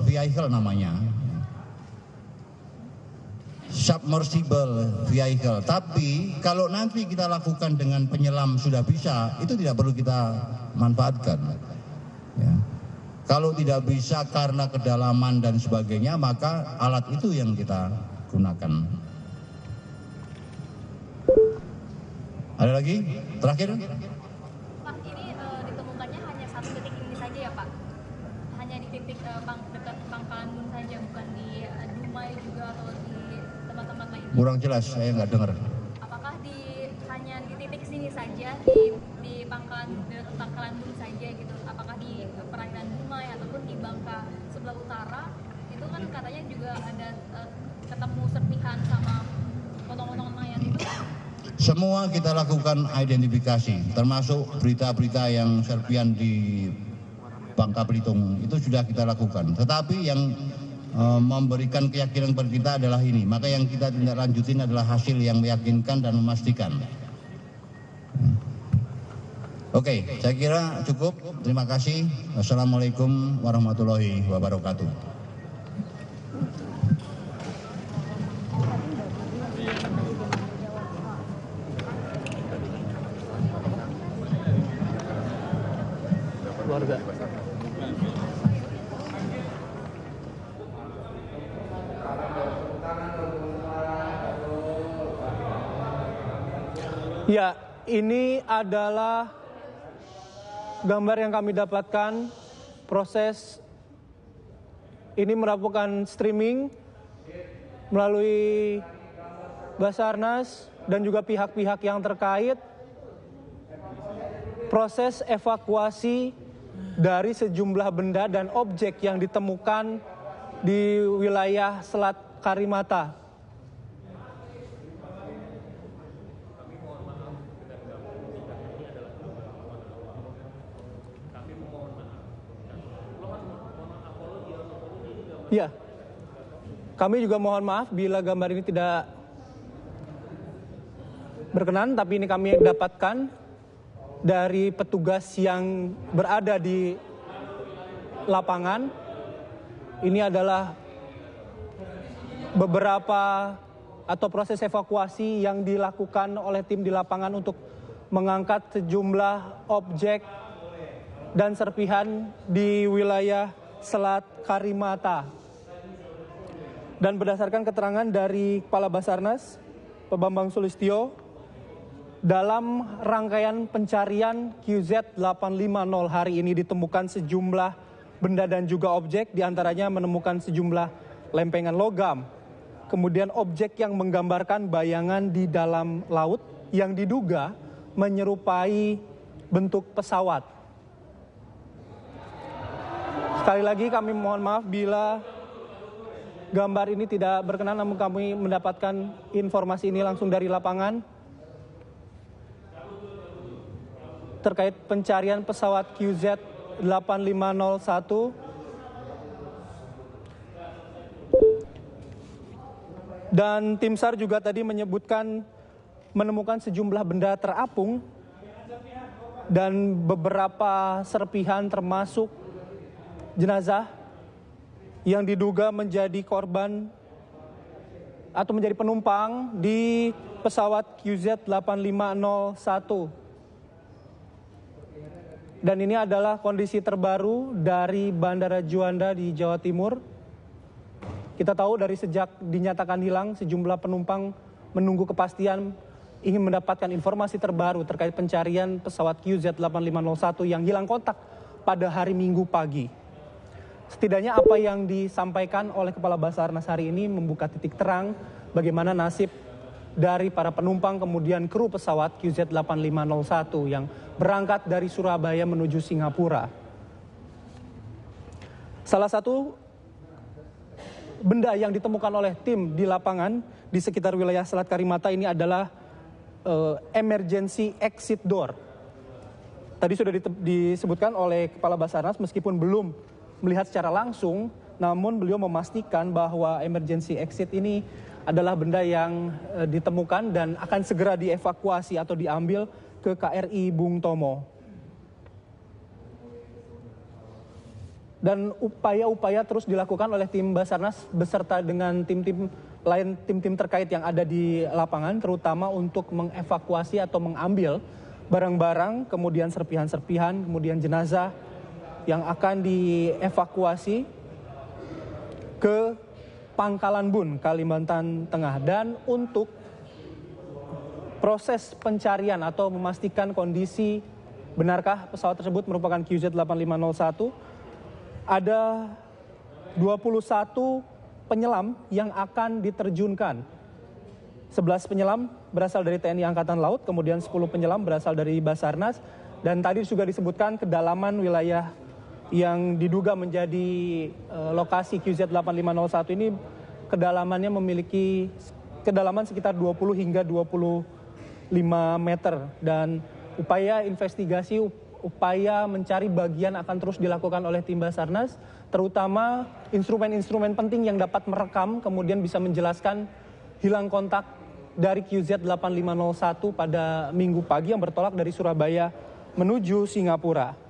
vehicle namanya, submersible vehicle. Tapi kalau nanti kita lakukan dengan penyelam sudah bisa, itu tidak perlu kita manfaatkan. Ya. Kalau tidak bisa karena kedalaman dan sebagainya, maka alat itu yang kita gunakan. Ada lagi? Terakhir? Pak, ini ditemukannya hanya satu titik ini saja ya Pak? Hanya di titik dekat Pangkalan Bun saja, bukan di Dumai juga atau di tempat-tempat lain? Kurang jelas, saya nggak dengar. Apakah hanya di titik sini saja, di Pangkalan Bun saja gitu? Apakah di perairan Dumai ataupun di Bangka sebelah utara? Itu kan katanya juga ada ketemu serpihan sama potong-potongan mayat itu. Semua kita lakukan identifikasi, termasuk berita-berita yang serpihan di Bangka Belitung itu sudah kita lakukan. Tetapi yang memberikan keyakinan kepada kita adalah ini. Maka yang kita tindak lanjutin adalah hasil yang meyakinkan dan memastikan. Oke, saya kira cukup. Terima kasih. Wassalamualaikum warahmatullahi wabarakatuh. Keluarga. Ya, ini adalah gambar yang kami dapatkan. Proses ini merupakan streaming melalui Basarnas dan juga pihak-pihak yang terkait. Proses evakuasi dari sejumlah benda dan objek yang ditemukan di wilayah Selat Karimata. Ya, kami juga mohon maaf bila gambar ini tidak berkenan, tapi ini kami dapatkan dari petugas yang berada di lapangan. Ini adalah beberapa atau proses evakuasi yang dilakukan oleh tim di lapangan untuk mengangkat sejumlah objek dan serpihan di wilayah Selat Karimata. Dan berdasarkan keterangan dari Kepala Basarnas, Pak Bambang Sulistyo, dalam rangkaian pencarian QZ850 hari ini ditemukan sejumlah benda dan juga objek, diantaranya menemukan sejumlah lempengan logam, kemudian objek yang menggambarkan bayangan di dalam laut yang diduga menyerupai bentuk pesawat. Sekali lagi kami mohon maaf bila gambar ini tidak berkenan, namun kami mendapatkan informasi ini langsung dari lapangan terkait pencarian pesawat QZ8501. Dan tim SAR juga tadi menyebutkan menemukan sejumlah benda terapung dan beberapa serpihan termasuk jenazah yang diduga menjadi korban atau menjadi penumpang di pesawat QZ8501. Dan ini adalah kondisi terbaru dari Bandara Juanda di Jawa Timur. Kita tahu dari sejak dinyatakan hilang, sejumlah penumpang menunggu kepastian ingin mendapatkan informasi terbaru terkait pencarian pesawat QZ8501 yang hilang kontak pada hari Minggu pagi. Setidaknya apa yang disampaikan oleh Kepala Basarnas hari ini membuka titik terang bagaimana nasib dari para penumpang kemudian kru pesawat QZ8501 yang berangkat dari Surabaya menuju Singapura. Salah satu benda yang ditemukan oleh tim di lapangan di sekitar wilayah Selat Karimata ini adalah emergency exit door. Tadi sudah disebutkan oleh Kepala Basarnas meskipun belum melihat secara langsung, namun beliau memastikan bahwa emergency exit ini adalah benda yang ditemukan dan akan segera dievakuasi atau diambil ke KRI Bung Tomo. Dan upaya-upaya terus dilakukan oleh tim Basarnas beserta dengan tim-tim lain, tim-tim terkait yang ada di lapangan, terutama untuk mengevakuasi atau mengambil barang-barang, kemudian serpihan-serpihan, kemudian jenazah yang akan dievakuasi ke Pangkalan Bun, Kalimantan Tengah. Dan untuk proses pencarian atau memastikan kondisi benarkah pesawat tersebut merupakan QZ8501, ada 21 penyelam yang akan diterjunkan. 11 penyelam berasal dari TNI Angkatan Laut, kemudian 10 penyelam berasal dari Basarnas. Dan tadi juga disebutkan kedalaman wilayah yang diduga menjadi lokasi QZ8501 ini kedalamannya memiliki kedalaman sekitar 20 hingga 25 meter. Dan upaya investigasi, upaya mencari bagian akan terus dilakukan oleh tim Basarnas, terutama instrumen-instrumen penting yang dapat merekam kemudian bisa menjelaskan hilang kontak dari QZ8501 pada Minggu pagi yang bertolak dari Surabaya menuju Singapura.